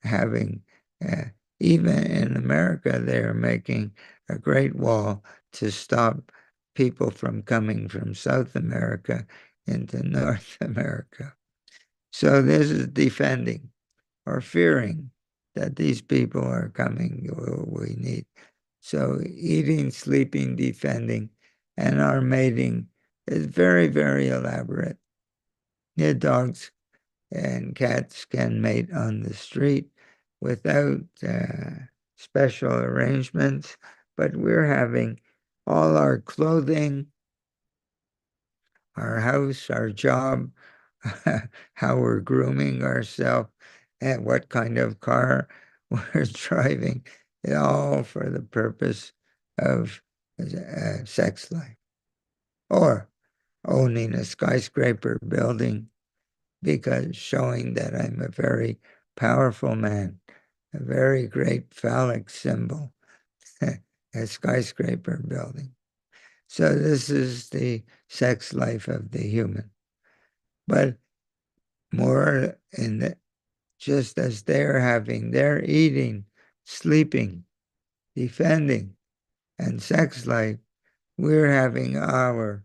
having, even in America, they're making a Great Wall to stop people from coming from South America into North America. So this is defending or fearing that these people are coming, we need. So eating, sleeping, defending, and our mating is very, very elaborate. Yeah, dogs and cats can mate on the street without special arrangements, but we're having all our clothing, our house, our job, how we're grooming ourselves, and what kind of car we're driving, all for the purpose of sex life. Or owning a skyscraper building because showing that I'm a very powerful man, a very great phallic symbol, a skyscraper building. So this is the sex life of the human. But more in the, just as they're eating, sleeping, defending, and sex life, we're having our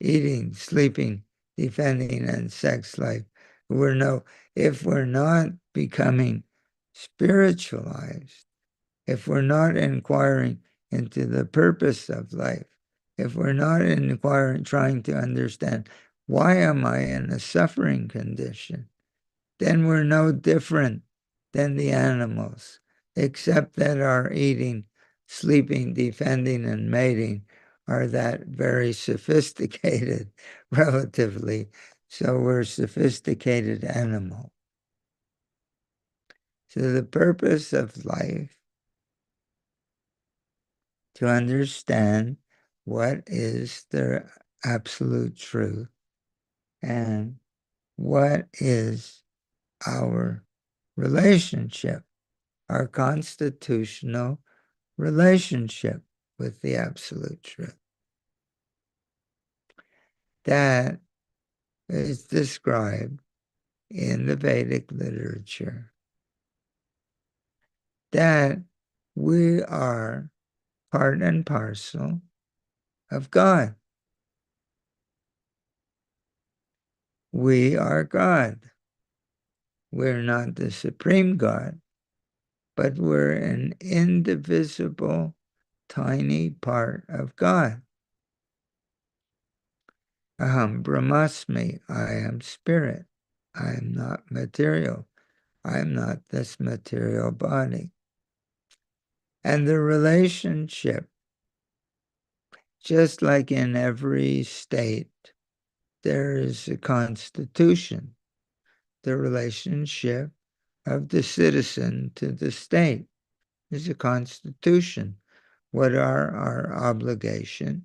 eating, sleeping, defending, and sex life. If we're not becoming spiritualized, if we're not inquiring into the purpose of life, if we're not inquiring, trying to understand why am I in a suffering condition, then we're no different than the animals, except that our eating, sleeping, defending, and mating are that very sophisticated, relatively. So we're a sophisticated animal. So the purpose of life, to understand what is the absolute truth and what is our relationship, our constitutional relationship with the absolute truth. That is described in the Vedic literature, that we are part and parcel of God. We are God. We're not the supreme God, but we're an indivisible, tiny part of God. Aham Brahmasmi, I am spirit. I am not material. I am not this material body. And the relationship, just like in every state, there is a constitution, the relationship of the citizen to the state is a constitution. What are our obligations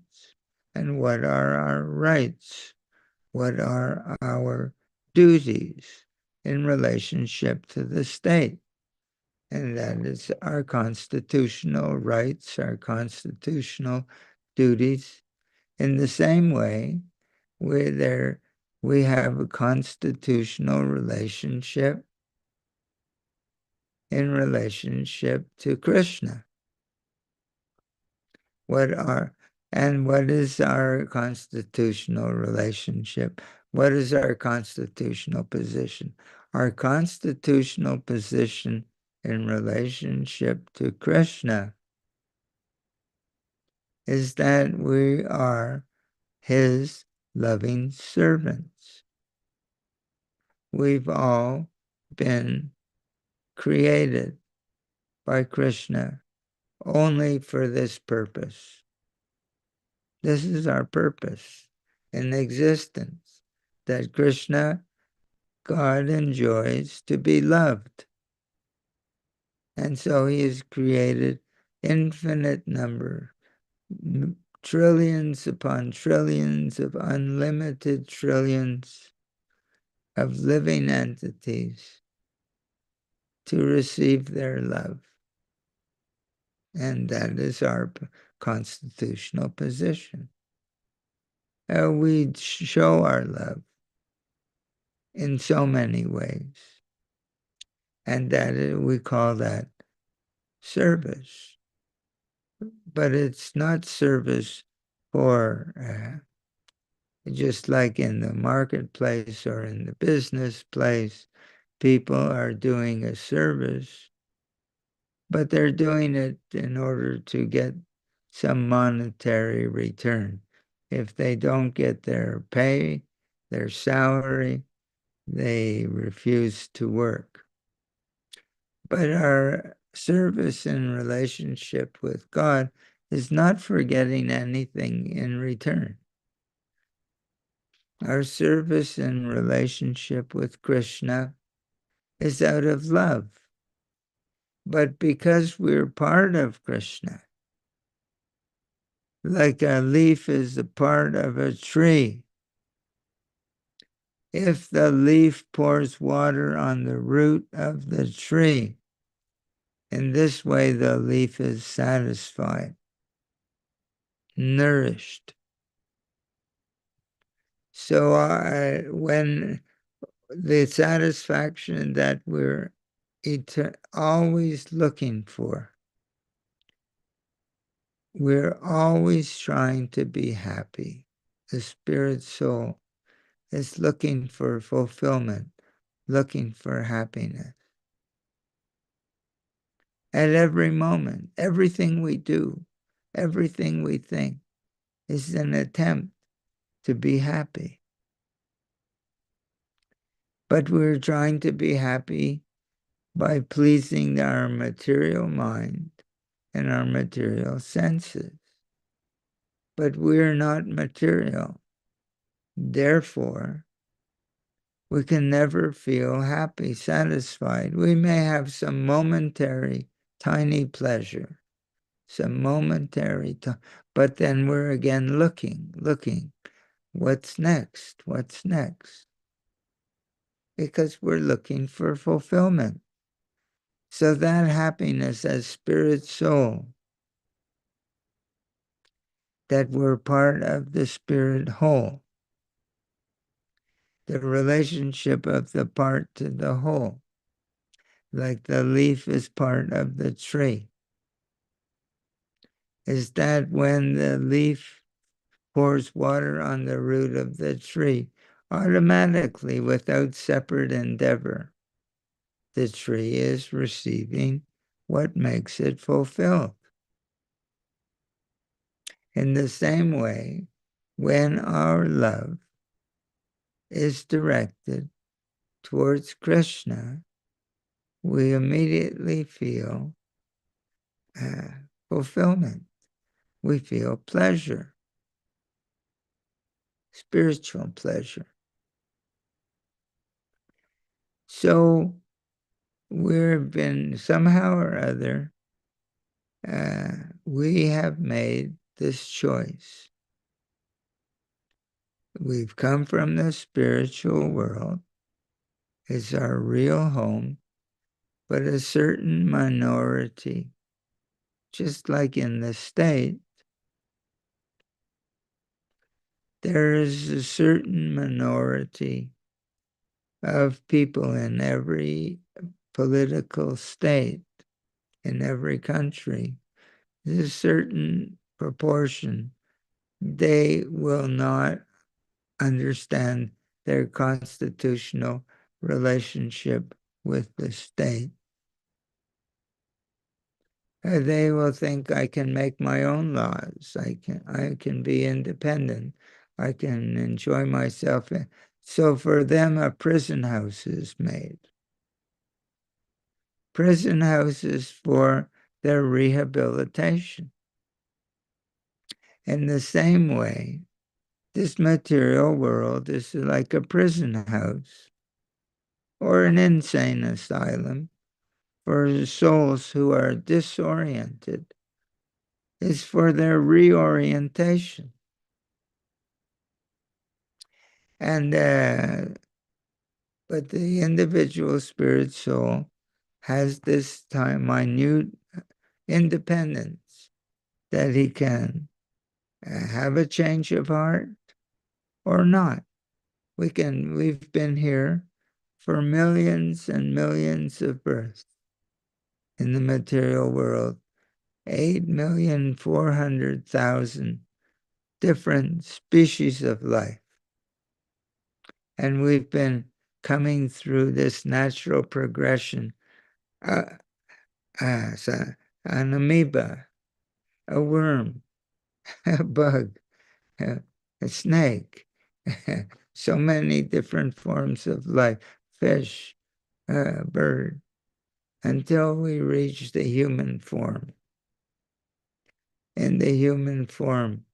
and what are our rights? What are our duties in relationship to the state? And that is our constitutional rights, our constitutional duties. In the same way, we have a constitutional relationship in relationship to Krishna. What is our constitutional relationship? What is our constitutional position? Our constitutional position in relationship to Krishna is that we are his loving servants. We've all been created by Krishna only for this purpose. This is our purpose in existence, that Krishna, God, enjoys to be loved. And so he has created infinite number, trillions upon trillions of unlimited trillions of living entities to receive their love. And that is our constitutional position. We show our love in so many ways. and we call that service. But it's not service for just like in the marketplace or in the business place, people are doing a service, but they're doing it in order to get some monetary return. If they don't get their pay, their salary, they refuse to work. But our service in relationship with God is not for getting anything in return. Our service in relationship with Krishna is out of love. But because we're part of Krishna, like a leaf is a part of a tree, if the leaf pours water on the root of the tree, in this way the leaf is satisfied, nourished. So when the satisfaction that we're always looking for, we're always trying to be happy. The spirit soul is looking for fulfillment, looking for happiness. At every moment, everything we do, everything we think is an attempt to be happy. But we're trying to be happy by pleasing our material mind and our material senses. But we're not material. Therefore, we can never feel happy, satisfied. We may have some momentary, tiny pleasure, some momentary, but then we're again looking. What's next? What's next? Because we're looking for fulfillment. So that happiness as spirit soul, that we're part of the spirit whole, the relationship of the part to the whole, like the leaf is part of the tree, is that when the leaf pours water on the root of the tree, automatically, without separate endeavor, the tree is receiving what makes it fulfilled. In the same way, when our love is directed towards Krishna, we immediately feel fulfillment. We feel pleasure, spiritual pleasure. So we've been, somehow or other, we have made this choice. We've come from the spiritual world. It's our real home, but a certain minority, just like in the state, there is a certain minority of people in every political state, in every country. There's a certain proportion. They will not understand their constitutional relationship with the state. They will think I can make my own laws. I can be independent. I can enjoy myself. So for them, a prison house is made. Prison houses for their rehabilitation. In the same way, this material world is like a prison house or an insane asylum for souls who are disoriented. It's for their reorientation. And but the individual spirit soul has this time minute independence that he can have a change of heart or not. We've been here for millions and millions of births in the material world, 8,400,000 different species of life. And we've been coming through this natural progression. So an amoeba, a worm, a bug, a snake, so many different forms of life, fish, bird, until we reach the human form. In the human form,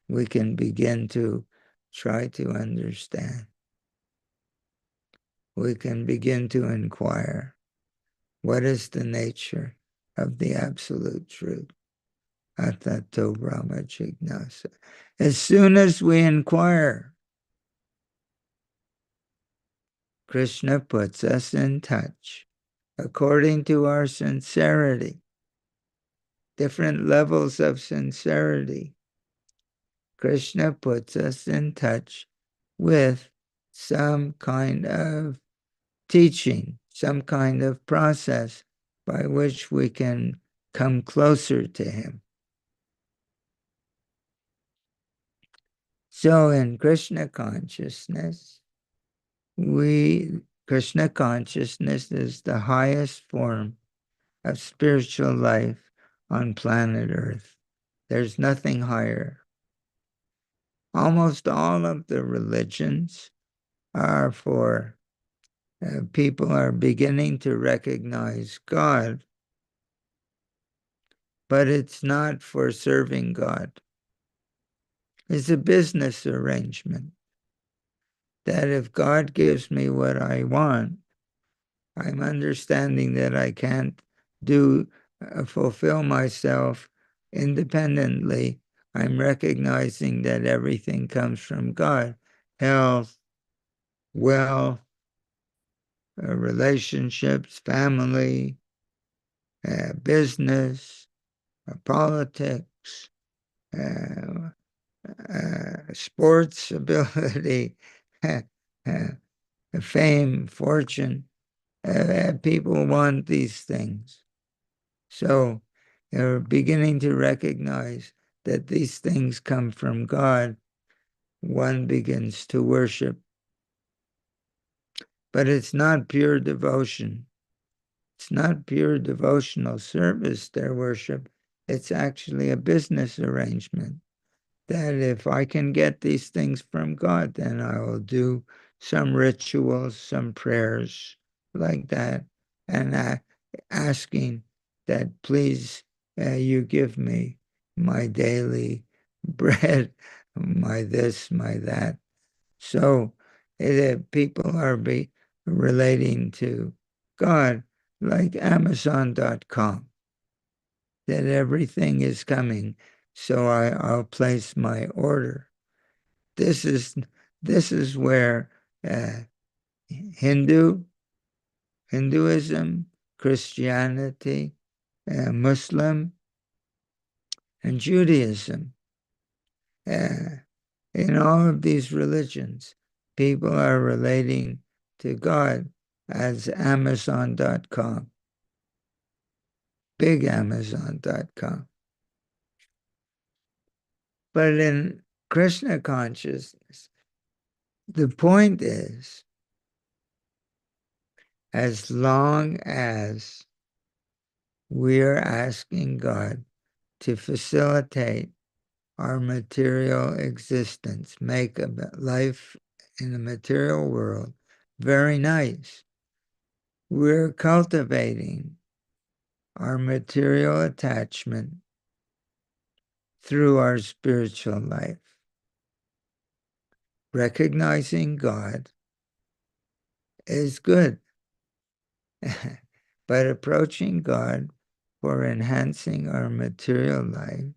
we can begin to try to understand. We can begin to inquire, what is the nature of the absolute truth? Atato Brahma Jignasa. As soon as we inquire, Krishna puts us in touch according to our sincerity, different levels of sincerity. Krishna puts us in touch with some kind of teaching, some kind of process by which we can come closer to him. So in Krishna consciousness, Krishna consciousness is the highest form of spiritual life on planet Earth. There's nothing higher. Almost all of the religions are for people are beginning to recognize God, but it's not for serving God. It's a business arrangement that if God gives me what I want, I'm understanding that I can't fulfill myself independently. I'm recognizing that everything comes from God. Health, wealth, relationships, family, business, politics, uh, sports ability, fame, fortune. People want these things. So they're beginning to recognize that these things come from God. One begins to worship. But it's not pure devotion. It's not pure devotional service, their worship. It's actually a business arrangement that if I can get these things from God, then I will do some rituals, some prayers like that, and asking that please you give me my daily bread, my this, my that. So people are relating to God like Amazon.com, that everything is coming, so I'll place my order. This is where uh, Hinduism, Christianity, Muslim, and Judaism. In all of these religions, people are relating to God as Amazon.com, big Amazon.com. But in Krishna consciousness, the point is, as long as we're asking God to facilitate our material existence, make a life in the material world very nice, we're cultivating our material attachment through our spiritual life. Recognizing God is good, but approaching God for enhancing our material life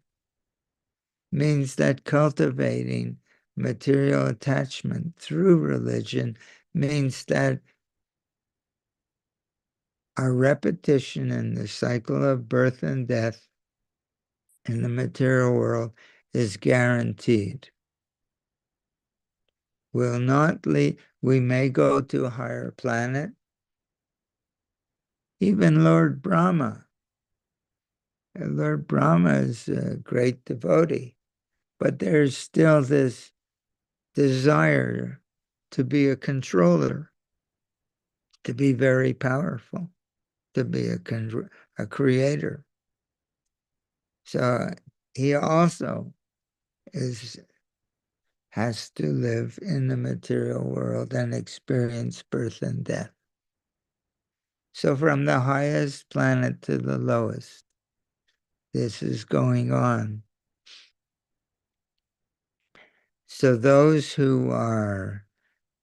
means that cultivating material attachment through religion means that our repetition in the cycle of birth and death in the material world is guaranteed. will not lead. We may go to a higher planet. Even Lord Brahma. Lord Brahma is a great devotee, but there's still this desire to be a controller, to be very powerful, to be a creator. So he also has to live in the material world and experience birth and death. So from the highest planet to the lowest, this is going on. So those who are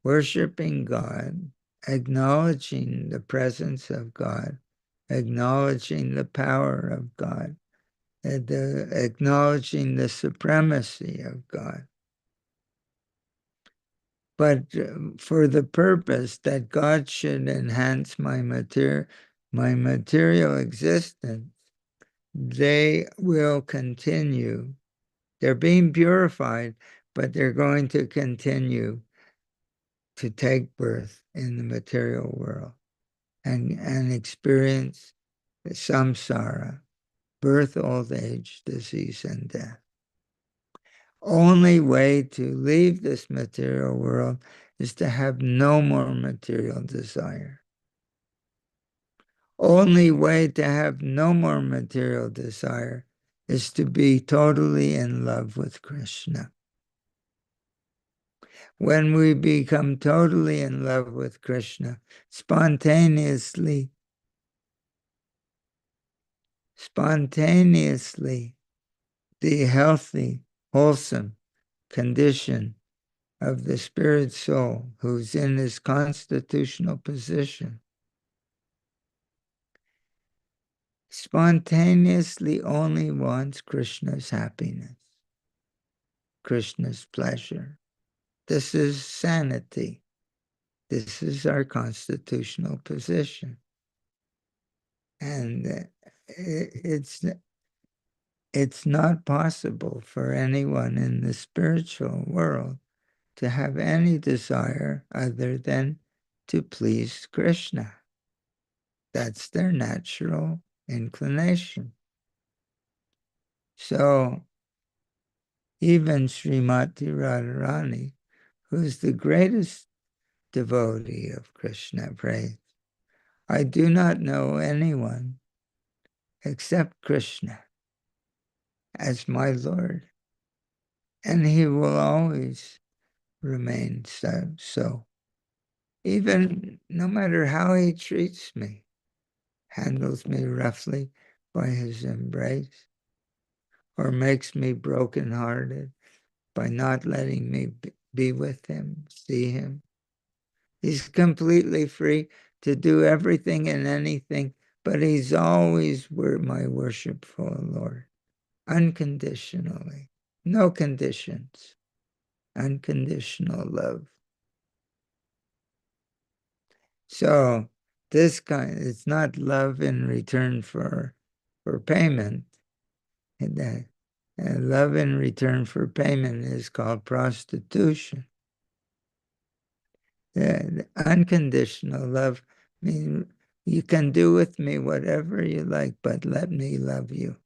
worshiping God, acknowledging the presence of God, acknowledging the power of God, and acknowledging the supremacy of God, but for the purpose that God should enhance my material existence, they will continue. They're being purified, but they're going to continue to take birth in the material world and experience the samsara, birth, old age, disease, and death. Only way to leave this material world is to have no more material desire. Only way to have no more material desire is to be totally in love with Krishna. When we become totally in love with Krishna, spontaneously, the healthy, wholesome condition of the spirit soul who's in his constitutional position spontaneously only wants Krishna's happiness, Krishna's pleasure. This is sanity. This is our constitutional position. And it's not possible for anyone in the spiritual world to have any desire other than to please Krishna. That's their natural inclination. So even Srimati Radharani, who's the greatest devotee of Krishna, prays, I do not know anyone except Krishna as my Lord, and he will always remain so. Even no matter how he treats me, handles me roughly by his embrace, or makes me brokenhearted by not letting me be with him, see him. He's completely free to do everything and anything, but he's always my worshipful Lord, unconditionally, no conditions, unconditional love. So it's not love in return for payment. And love in return for payment is called prostitution. The unconditional love means you can do with me whatever you like, but let me love you.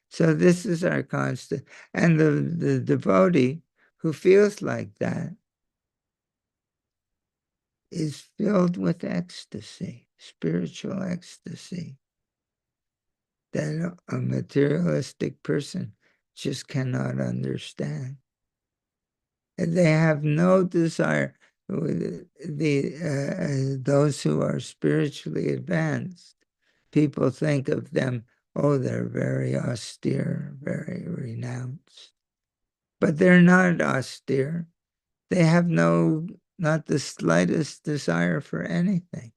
So this is our constant. And the devotee who feels like that is filled with ecstasy, spiritual ecstasy, that a materialistic person just cannot understand. And they have no desire. Those who are spiritually advanced, people think of them, oh, they're very austere, very renounced. But they're not austere. They have not the slightest desire for anything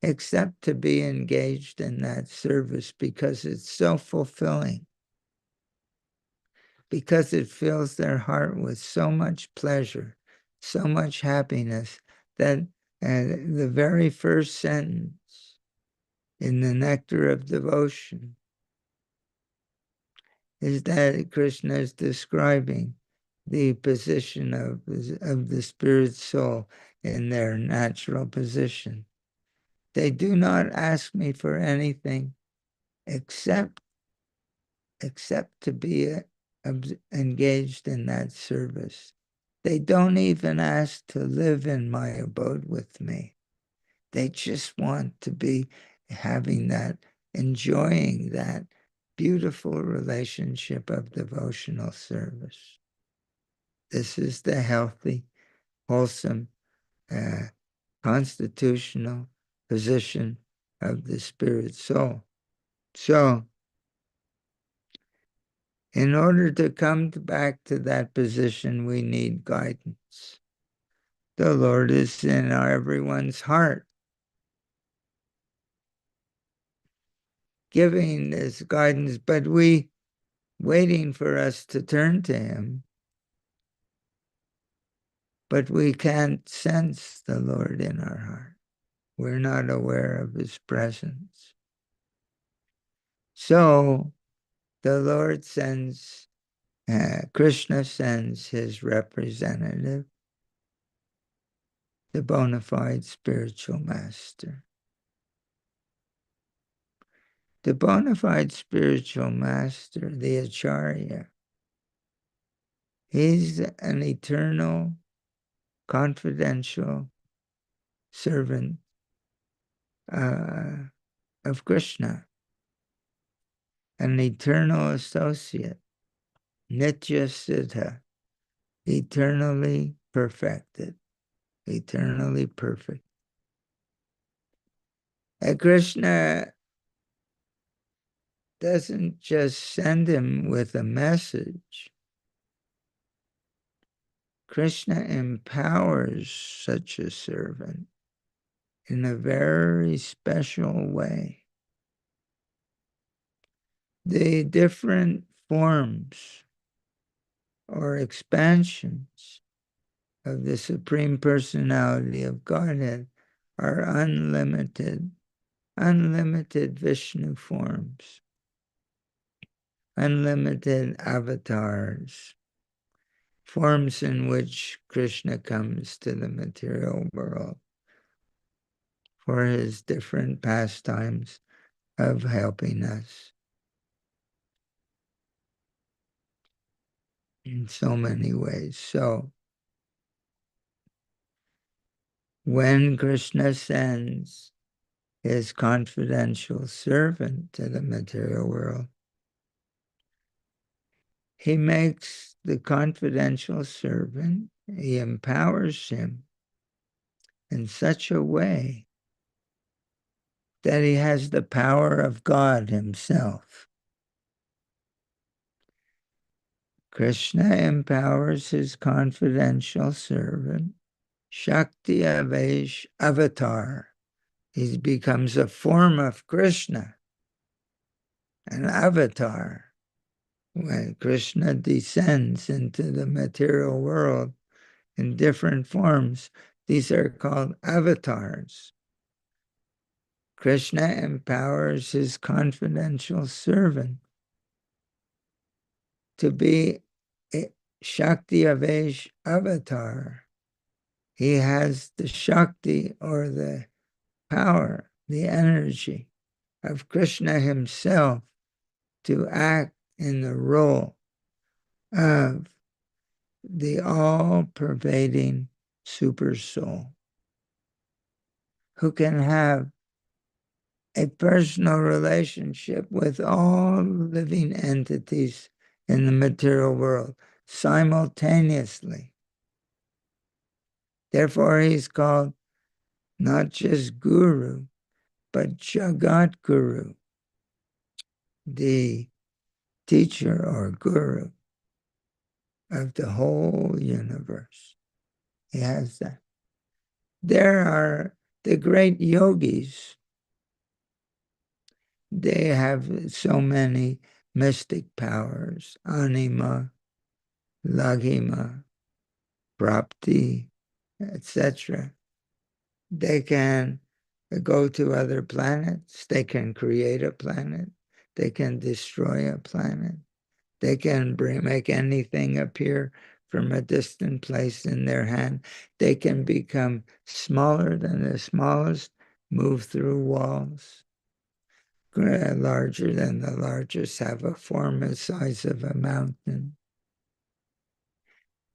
except to be engaged in that service because it's so fulfilling, because it fills their heart with so much pleasure, so much happiness, that the very first sentence in the Nectar of Devotion is that Krishna is describing the position of the spirit soul in their natural position. They do not ask me for anything except to be engaged in that service. They don't even ask to live in my abode with me. They just want to be having that, enjoying that beautiful relationship of devotional service. This is the healthy, wholesome, constitutional position of the spirit soul. So, in order to come back to that position, we need guidance. The Lord is in everyone's heart, giving this guidance, but we waiting for us to turn to Him. But we can't sense the Lord in our heart. We're not aware of His presence. So the Lord sends, Krishna sends his representative, the bona fide spiritual master. The bona fide spiritual master, the Acharya, he's an eternal, confidential servant of Krishna, an eternal associate, Nitya Siddha, eternally perfected, eternally perfect. And Krishna doesn't just send him with a message. Krishna empowers such a servant in a very special way. The different forms or expansions of the Supreme Personality of Godhead are unlimited Vishnu forms, unlimited avatars, forms in which Krishna comes to the material world for his different pastimes of helping us in so many ways. So, when Krishna sends his confidential servant to the material world, he makes the confidential servant, he empowers him in such a way that he has the power of God himself. Krishna empowers his confidential servant, Shakti Avesh Avatar. He becomes a form of Krishna, an avatar. When Krishna descends into the material world in different forms, these are called avatars. Krishna empowers his confidential servant to be a Shakti Avesh avatar. He has the Shakti, or the power, the energy of Krishna himself to act in the role of the all-pervading super soul, who can have a personal relationship with all living entities in the material world simultaneously. Therefore, he's called not just Guru, but Jagat Guru, the teacher or guru of the whole universe. He has that. There are the great yogis. They have so many mystic powers, anima, laghima, prapti, etc. They can go to other planets. They can create a planet. They can destroy a planet. They can make anything appear from a distant place in their hand. They can become smaller than the smallest, move through walls, larger than the largest, have a form the size of a mountain.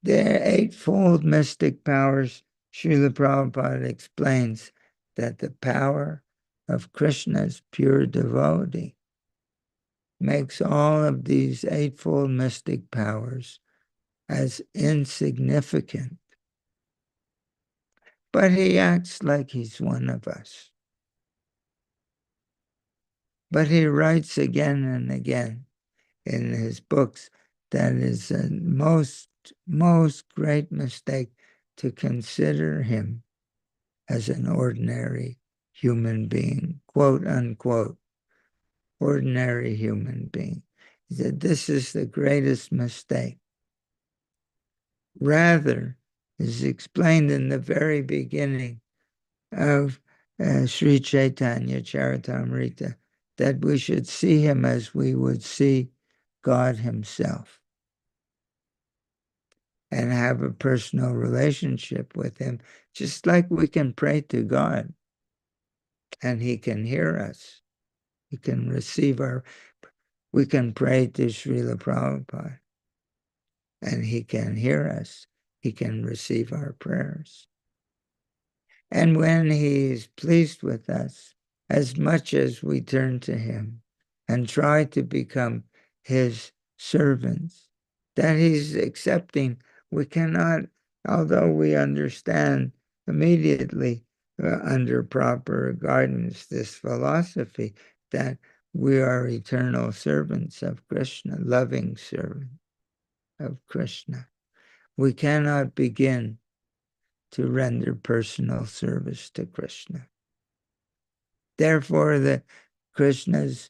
Their eightfold mystic powers, Srila Prabhupada explains that the power of Krishna's pure devotee makes all of these eightfold mystic powers as insignificant. But he acts like he's one of us. But he writes again and again in his books that is a most great mistake to consider him as an ordinary human being, quote unquote, ordinary human being. He said, this is the greatest mistake. Rather, is explained in the very beginning of Sri Chaitanya Charitamrita, that we should see him as we would see God himself and have a personal relationship with him, just like we can pray to God and he can hear us. He can receive we can pray to Srila Prabhupada and he can hear us. He can receive our prayers. And when he's pleased with us, as much as we turn to him and try to become his servants, that he's accepting, we cannot, although we understand immediately under proper guidance this philosophy that we are eternal servants of Krishna, loving servants of Krishna. We cannot begin to render personal service to Krishna. Therefore, the Krishna's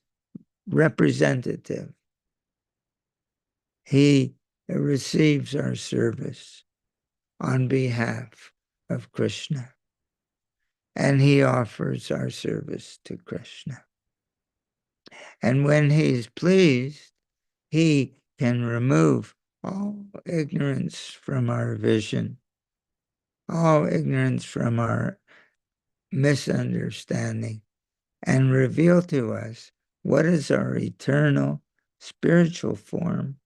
representative, he receives our service on behalf of Krishna, and he offers our service to Krishna. And when he's pleased, he can remove all ignorance from our vision, all ignorance from our misunderstanding, and reveal to us what is our eternal spiritual form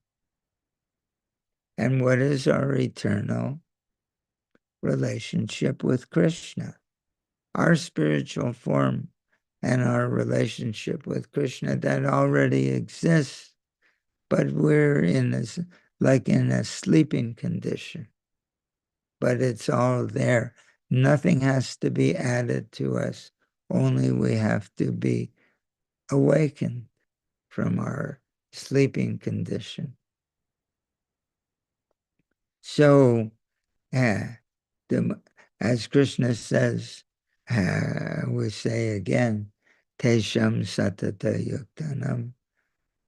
and what is our eternal relationship with Krishna. Our spiritual form and our relationship with Krishna that already exists, but we're like in a sleeping condition. But it's all there. Nothing has to be added to us. Only we have to be awakened from our sleeping condition. So, as Krishna says, we say again, Tesham satata yuktanam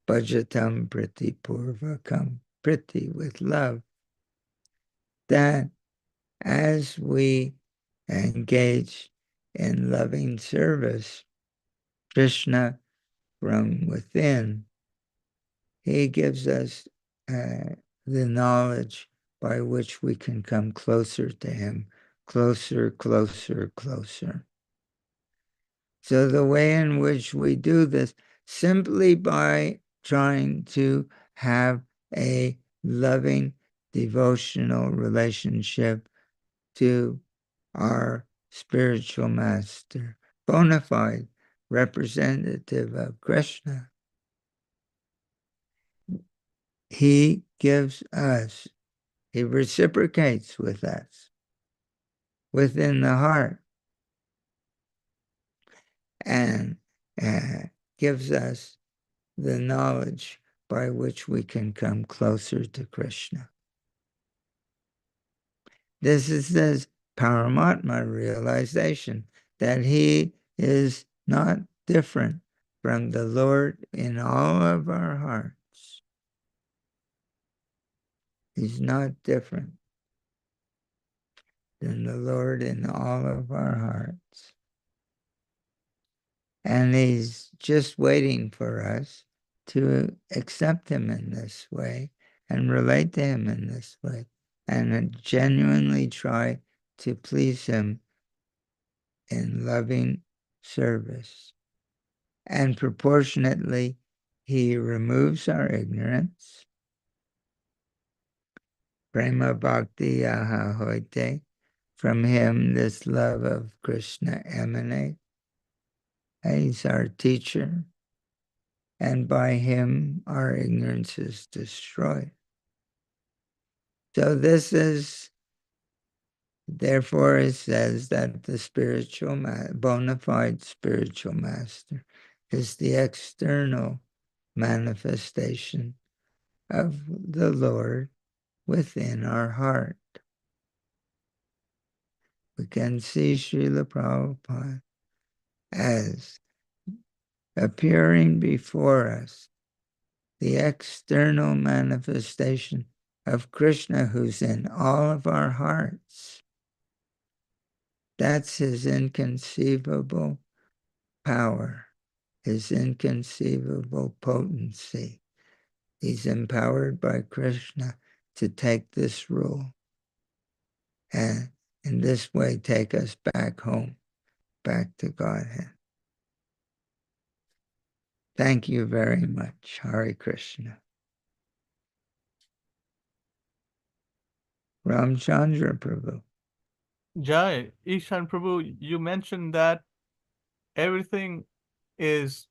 bhajatam priti purvakam, priti with love, that as we engage in loving service, Krishna from within, he gives us the knowledge by which we can come closer to him, closer, closer, closer. So the way in which we do this, simply by trying to have a loving, devotional relationship to our spiritual master, bona fide representative of Krishna, he gives us, he reciprocates with us within the heart and gives us the knowledge by which we can come closer to Krishna. This is this Paramatman realization that he is not different from the Lord in all of our hearts. He's not different than the Lord in all of our hearts. And he's just waiting for us to accept him in this way and relate to him in this way. and genuinely try to please him in loving service. And proportionately, he removes our ignorance. Prema bhakti aha hoite. From him, this love of Krishna emanates. He's our teacher, and by him, our ignorance is destroyed. So this is, therefore, it says that the spiritual, bona fide spiritual master is the external manifestation of the Lord within our heart. We can see Srila Prabhupada as appearing before us, the external manifestation of Krishna who's in all of our hearts. That's his inconceivable power, his inconceivable potency. He's empowered by Krishna to take this rule and in this way take us back home, back to Godhead. Thank you very much. Hare Krishna. Ramchandra Prabhu. Jai, Ishan Prabhu, you mentioned that everything is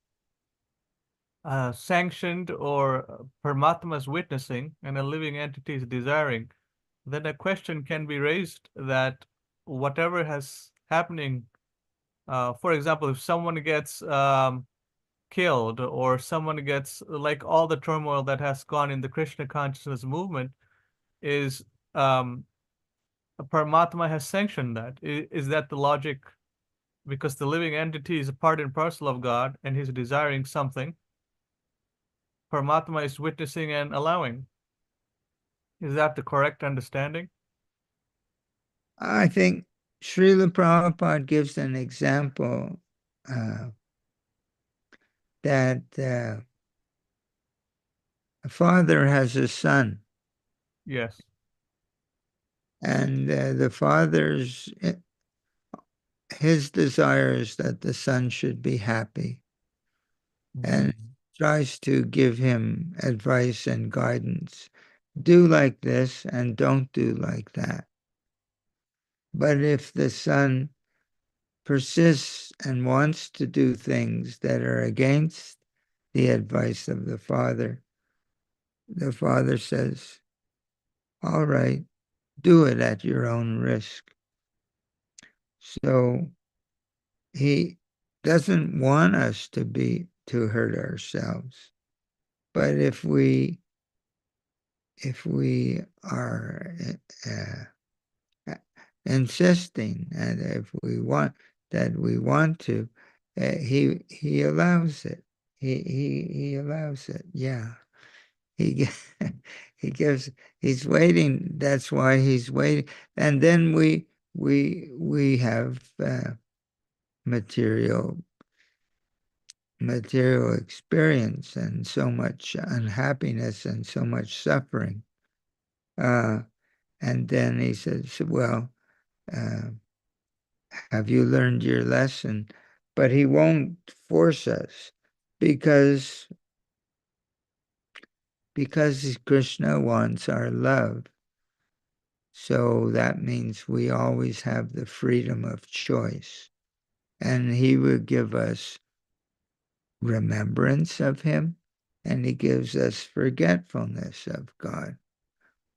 sanctioned or Paramatma's witnessing and a living entity is desiring. Then a question can be raised that whatever has happening, for example, if someone gets killed or someone gets like all the turmoil that has gone in the Krishna consciousness movement is Paramatma has sanctioned that. Is that the logic? Because the living entity is a part and parcel of God and he's desiring something. Paramatma is witnessing and allowing. Is that the correct understanding? I think Srila Prabhupada gives an example that a father has a son, Yes. and the father's his desire is that the son should be happy, and Mhm. tries to give him advice and guidance. Do like this and don't do like that. But if the son persists and wants to do things that are against the advice of the father says, all right, do it at your own risk. So he doesn't want us to hurt ourselves. But if we are insisting, and if we want to, he allows it. He allows it. Yeah. He he gives. He's waiting. That's why he's waiting. And then we have material experience and so much unhappiness and so much suffering. Uh, and then he says, "Well, uh, have you learned your lesson?" But he won't force us because Krishna wants our love. So that means we always have the freedom of choice. And he will give us remembrance of him, and he gives us forgetfulness of God.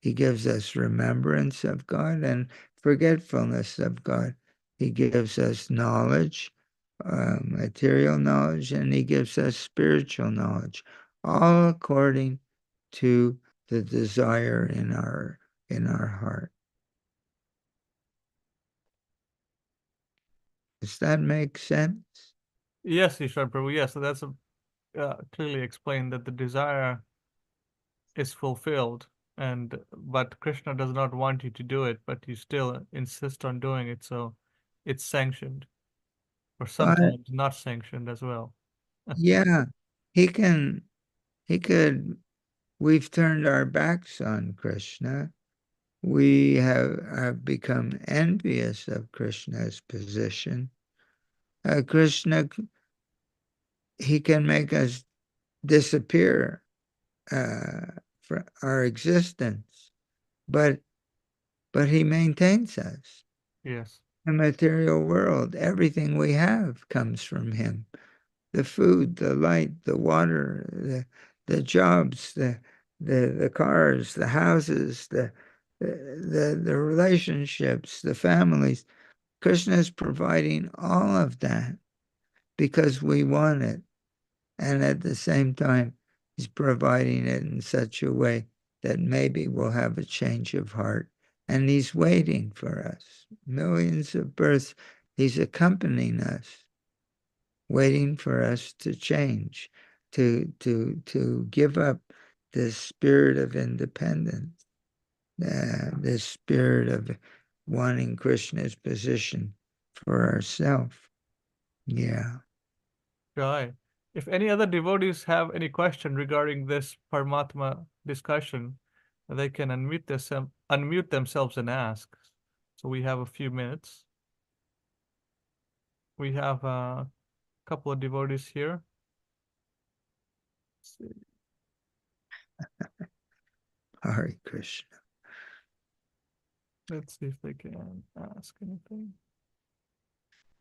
He gives us remembrance of God and forgetfulness of God. He gives us knowledge, material knowledge, and he gives us spiritual knowledge, all according to the desire in our heart. Does that make sense? Yes, Ishwar Prabhu. Yes, so that's clearly explained that the desire is fulfilled, and but Krishna does not want you to do it, but you still insist on doing it, so it's sanctioned, or But sometimes not sanctioned as well. yeah, he can, he could, we've turned our backs on Krishna. we have become envious of Krishna's position. Krishna, he can make us disappear for our existence, but he maintains us. Yes. The material world, everything we have comes from him. The food, the light, the water, the jobs, the cars, the houses, the relationships, the families. Krishna is providing all of that because we want it. And at the same time, he's providing it in such a way that maybe we'll have a change of heart. And he's waiting for us. Millions of births, he's accompanying us, waiting for us to change, to give up this spirit of independence, this spirit of wanting Krishna's position for ourselves. Yeah. Right. If any other devotees have any question regarding this Paramatma discussion, they can unmute themselves and ask. So we have a few minutes. We have a couple of devotees here. Let's see. Hare Krishna. Let's see if they can ask anything.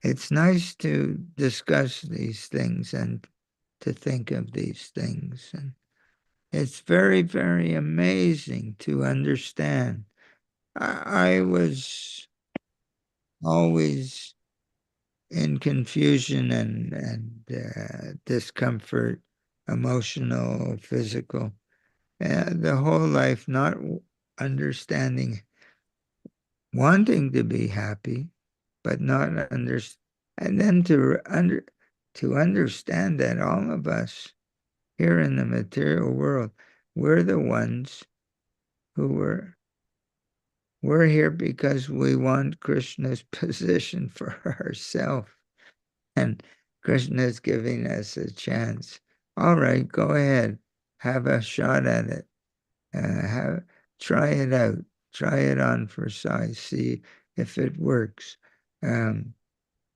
It's nice to discuss these things and to think of these things. And it's very, very amazing to understand. I was always in confusion and discomfort, emotional, physical, the whole life, not understanding, wanting to be happy, but not and then to understand that all of us here in the material world, we're the ones who we're here because we want Krishna's position for ourselves. And Krishna is giving us a chance. All right, go ahead. Have a shot at it. Have try it out. Try it on for size. See if it works. Um,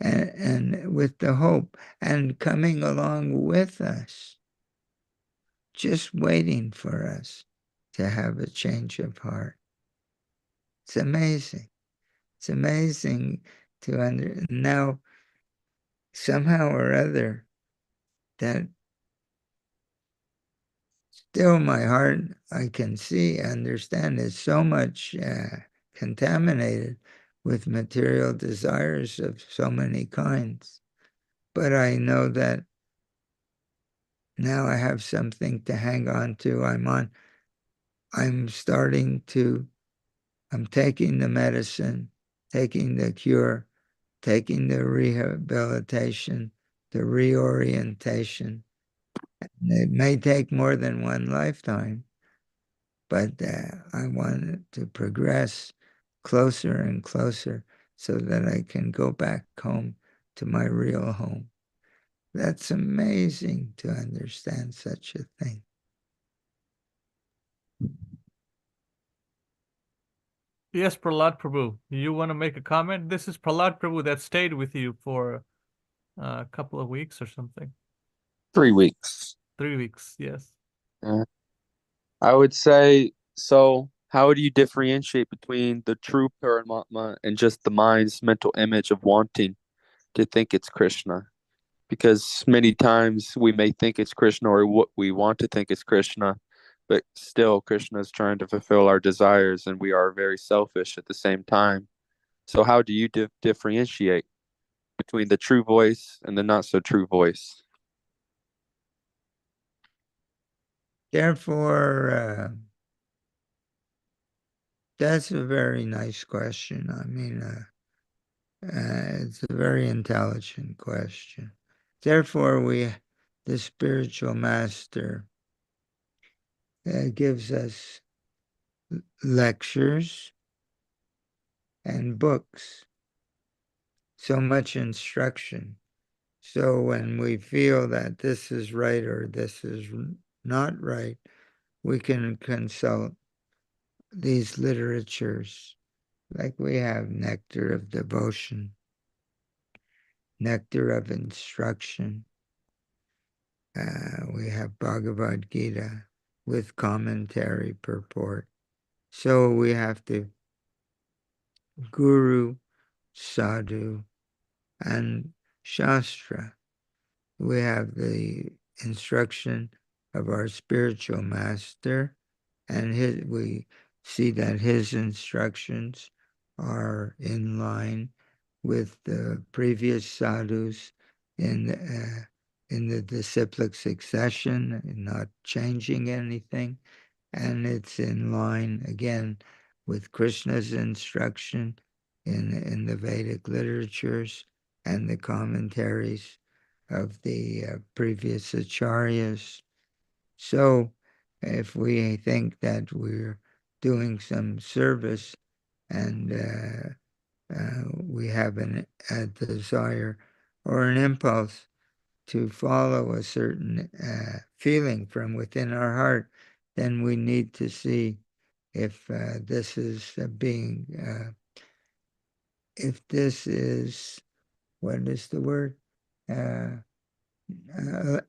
and with the hope and coming along with us, just waiting for us to have a change of heart. It's amazing. It's amazing to now somehow or other that still my heart I can see, understand is so much contaminated with material desires of so many kinds. But I know that now I have something to hang on to. I'm starting to, I'm taking the medicine, taking the cure, taking the rehabilitation, the reorientation. It may take more than one lifetime, but I want to progress closer and closer so that I can go back home to my real home. That's amazing to understand such a thing. Yes, Prahlad Prabhu, you want to make a comment? This is Prahlad Prabhu that stayed with you for a couple of weeks or something. 3 weeks. 3 weeks, yes. Yeah. I would say, so how do you differentiate between the true Paramatma and just the mind's mental image of wanting to think it's Krishna? Because many times we may think it's Krishna or what we want to think is Krishna, but still Krishna is trying to fulfill our desires and we are very selfish at the same time. So how do you differentiate between the true voice and the not so true voice? Therefore, that's a very nice question. I mean, it's a very intelligent question. Therefore, the spiritual master gives us lectures and books, so much instruction. So when we feel that this is right or this is not right, we can consult these literatures, like we have nectar of devotion, nectar of instruction. We have Bhagavad Gita with commentary purport. So we have to Guru, Sadhu, and Shastra. We have the instruction of our spiritual master, and we see that his instructions are in line with the previous sadhus in the disciplic succession, not changing anything, and it's in line again with Krishna's instruction in the Vedic literatures and the commentaries of the previous acharyas. So, if we think that we're doing some service and we have a desire or an impulse to follow a certain feeling from within our heart, then we need to see if this is if this is, what is the word? Uh,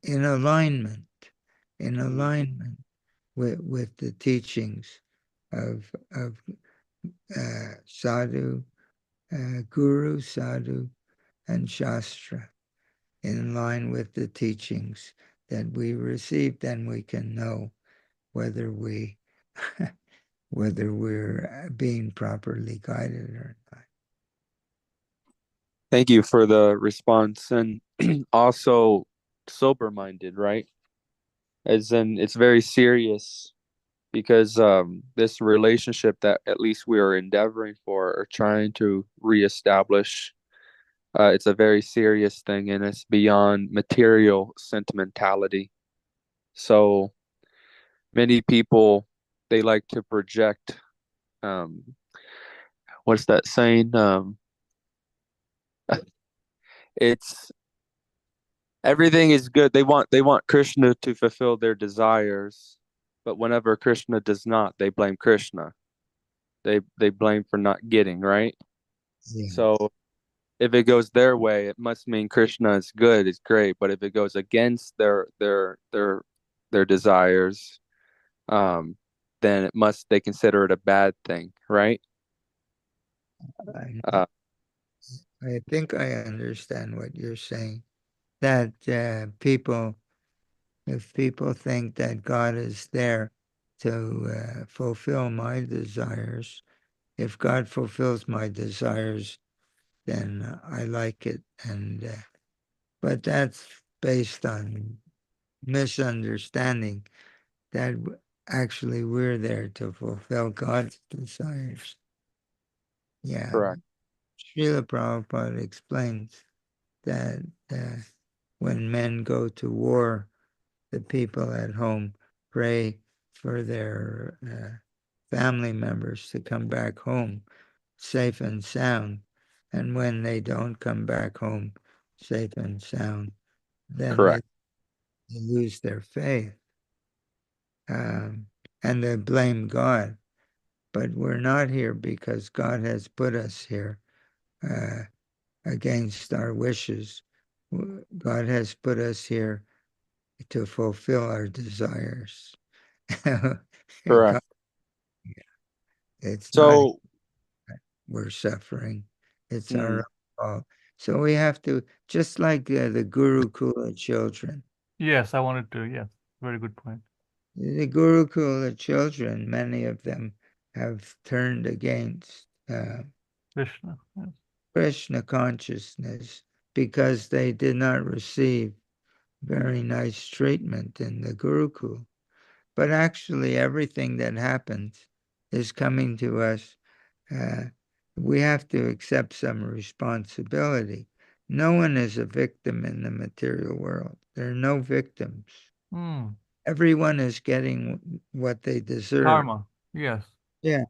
in alignment, with the teachings of sadhu, guru, sadhu, and shastra, in line with the teachings that we receive, then we can know whether whether we're being properly guided or not. Thank you for the response. And also sober-minded, right? As in, it's very serious because this relationship that at least we are endeavoring for or trying to reestablish, it's a very serious thing and it's beyond material sentimentality. So many people, they like to project, um, what's that saying? It's everything is good. They want Krishna to fulfill their desires, but whenever Krishna does not, they blame Krishna. They blame for not getting, right? Yeah, So if it goes their way, it must mean Krishna is good, it's great. But if it goes against their desires, um, then they consider it a bad thing, right? I, Uh, I think I understand what you're saying. That if people think that God is there to fulfill my desires, if God fulfills my desires, then I like it. And but that's based on misunderstanding that actually we're there to fulfill God's desires. Yeah, correct, Srila Prabhupada explains that when men go to war, the people at home pray for their family members to come back home safe and sound. And when they don't come back home safe and sound, then correct, they lose their faith, um, and they blame God. But we're not here because God has put us here uh, against our wishes. God has put us here to fulfill our desires. correct. It's not So, we're suffering. It's our mm, own fault. So we have to, just like the Gurukula children. Yes, I wanted to. Yes, very good point. The Gurukula children, many of them have turned against Krishna. Yes. Krishna consciousness because they did not receive very nice treatment in the Gurukul. But actually, everything that happens is coming to us. Uh, we have to accept some responsibility. No one is a victim in the material world. There are no victims. Hmm. Everyone is getting what they deserve. Karma. Yes. Yeah.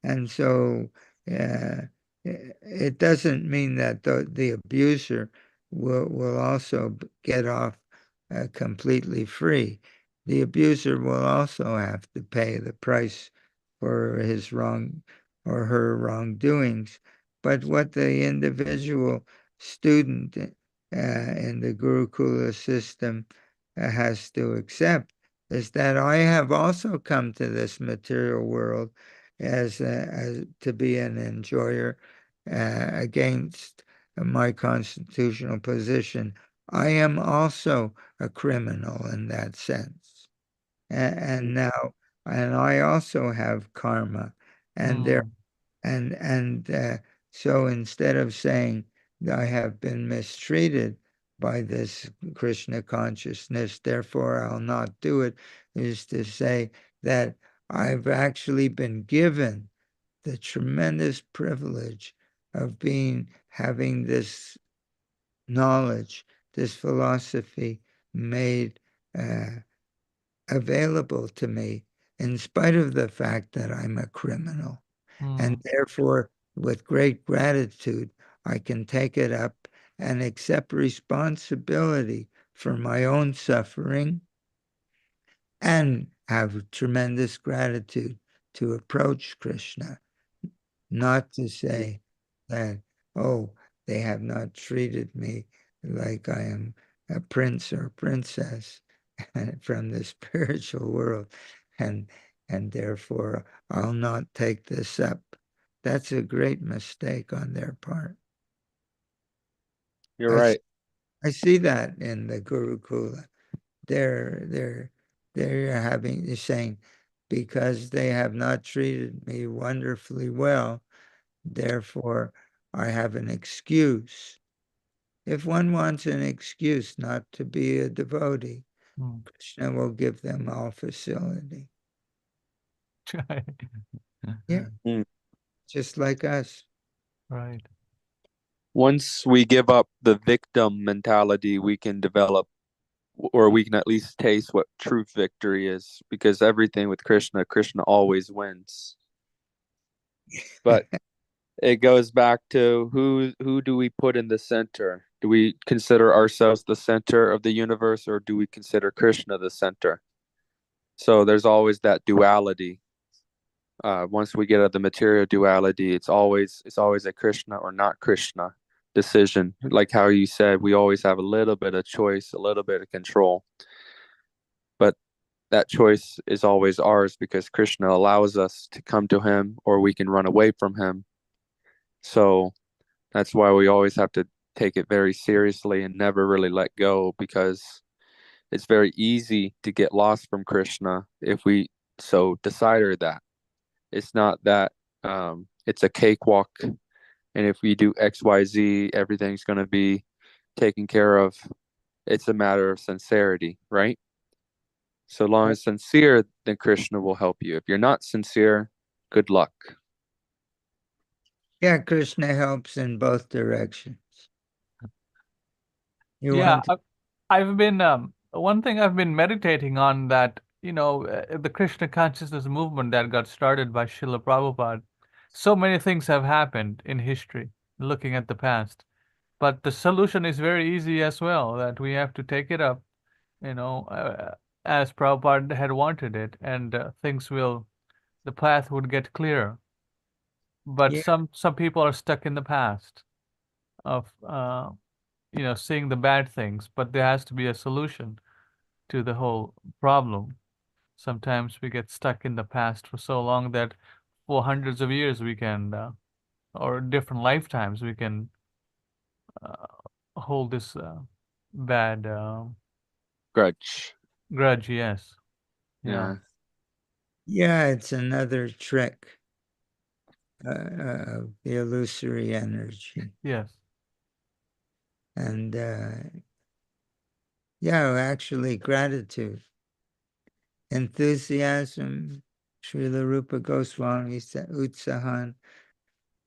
And so it doesn't mean that the abuser will also get off completely free. The abuser will also have to pay the price for his wrong or her wrongdoings, but what the individual student in the Gurukula system has to accept is that I have also come to this material world as to be an enjoyer against my constitutional position. I am also a criminal in that sense. And now, and I also have karma, and there, Mm. and so instead of saying that I have been mistreated by this Krishna consciousness, therefore I'll not do it, is to say that I've actually been given the tremendous privilege of having this knowledge, this philosophy made available to me in spite of the fact that I'm a criminal. And Mm. therefore, with great gratitude, I can take it up and accept responsibility for my own suffering and have tremendous gratitude to approach Krishna, not to say that, oh, they have not treated me like I am a prince or princess from the spiritual world, and and therefore I'll not take this up. That's a great mistake on their part. You're I, s- right. I see that in the Gurukula. They're they're they're saying because they have not treated me wonderfully well, therefore I have an excuse. If one wants an excuse not to be a devotee, Mm. Krishna will give them all facility. Yeah, Mm. just like us. Right. Once we give up the victim mentality, we can develop, or we can at least taste what true victory is, because everything with Krishna, Krishna always wins. But it goes back to who do we put in the center? Do we consider ourselves the center of the universe, or do we consider Krishna the center? So there's always that duality. Once we get out of the material duality, it's always a Krishna or not Krishna decision. Like how you said, we always have a little bit of choice, a little bit of control, but that choice is always ours because Krishna allows us to come to him or we can run away from him. So that's why we always have to take it very seriously and never really let go, because it's very easy to get lost from Krishna if we so decide that. It's not that it's a cakewalk, and if we do XYZ, everything's going to be taken care of. It's a matter of sincerity, right? So long as sincere, then Krishna will help you. If you're not sincere, good luck. Yeah, Krishna helps in both directions. You Yeah, want I've been one thing I've been meditating on that, the Krishna consciousness movement that got started by Srila Prabhupada. So many things have happened in history, looking at the past. But the solution is very easy as well, that we have to take it up, you know, uh, as Prabhupada had wanted it, and the path would get clearer. But yeah, some people are stuck in the past of seeing the bad things, but there has to be a solution to the whole problem. Sometimes we get stuck in the past for so long that for hundreds of years we can, or different lifetimes, we can uh, hold this bad Grudge. grudge. Yes. Yeah. Yeah. yeah, it's another trick of the illusory energy. Yes. And yeah, actually, gratitude, enthusiasm, Srila Rupa Goswami said, Utsahan,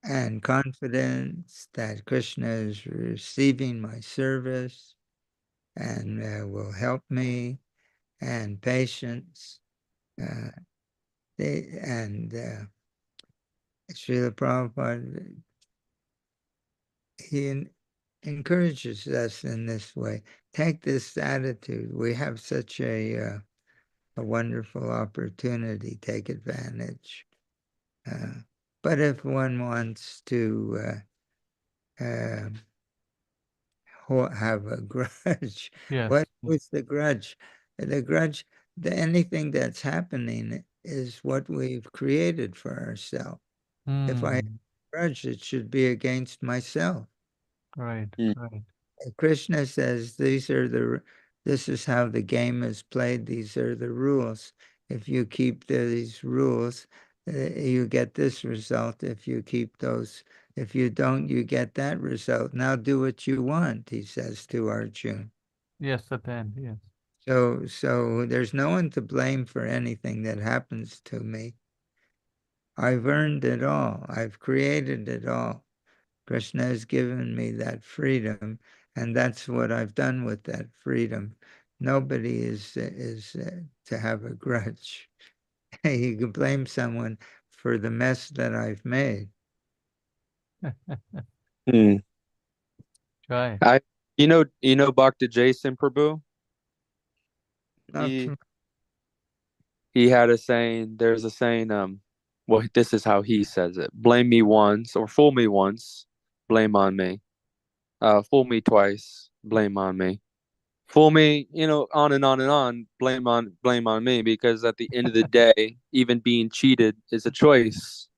and confidence that Krishna is receiving my service and will help me, and patience. Uh, and Srila Prabhupada, he encourages us in this way. Take this attitude. We have such a wonderful opportunity. Take advantage. But if one wants to uh, have a grudge, Yes. what was the grudge? The grudge, anything that's happening is what we've created for ourselves. If I have Hmm. a grudge, it should be against myself. Right. Mm. Right. Krishna says this is how the game is played. These are the rules. If you keep these rules, you get this result. If you keep those, if you don't, you get that result. Now do what you want, he says to Arjuna. Yes, at the end. Yes. So there's no one to blame for anything that happens to me. I've earned it all. I've created it all. Krishna has given me that freedom, and that's what I've done with that freedom. Nobody is to have a grudge. You can blame someone for the mess that I've made. Mm. Try. I, you know, Bhakta Jason Prabhu. Not He from he had a saying. There's a saying. Well, this is how he says it: blame me once or fool me once, blame on me. Fool me twice, blame on me. Fool me, on and on and on, blame on me, because at the end of the day, even being cheated is a choice.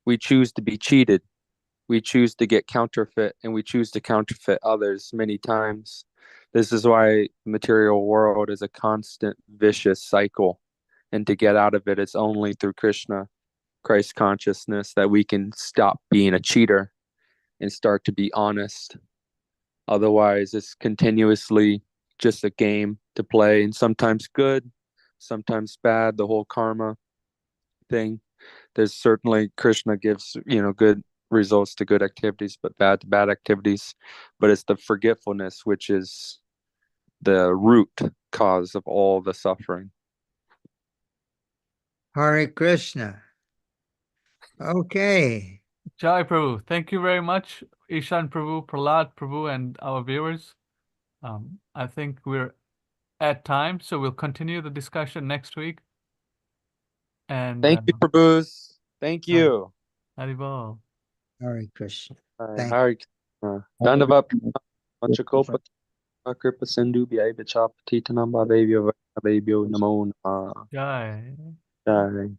We choose to be cheated. We choose to get counterfeit, and we choose to counterfeit others many times. This is why the material world is a constant vicious cycle. And to get out of it, it's only through Krishna, Christ consciousness, that we can stop being a cheater and start to be honest. Otherwise, it's continuously just a game to play, and sometimes good, sometimes bad, the whole karma thing. There's certainly Krishna gives, good results to good activities, but bad to bad activities. But it's the forgetfulness which is the root cause of all the suffering. Hare Krishna. Okay. Jai Prabhu. Thank you very much, Ishan Prabhu, Prahlad Prabhu, and our viewers. I think we're at time, so we'll continue the discussion next week. And Thank you, Prabhus. Thank you. Haribol. Hare Krishna. Hi, Thank Hari Krishna. Dandavat Panchakopa Kripa Sindhu Vyaivacha Patitanam Bhavevyo Vaibhyo Namo Namaha. Jai. Jai.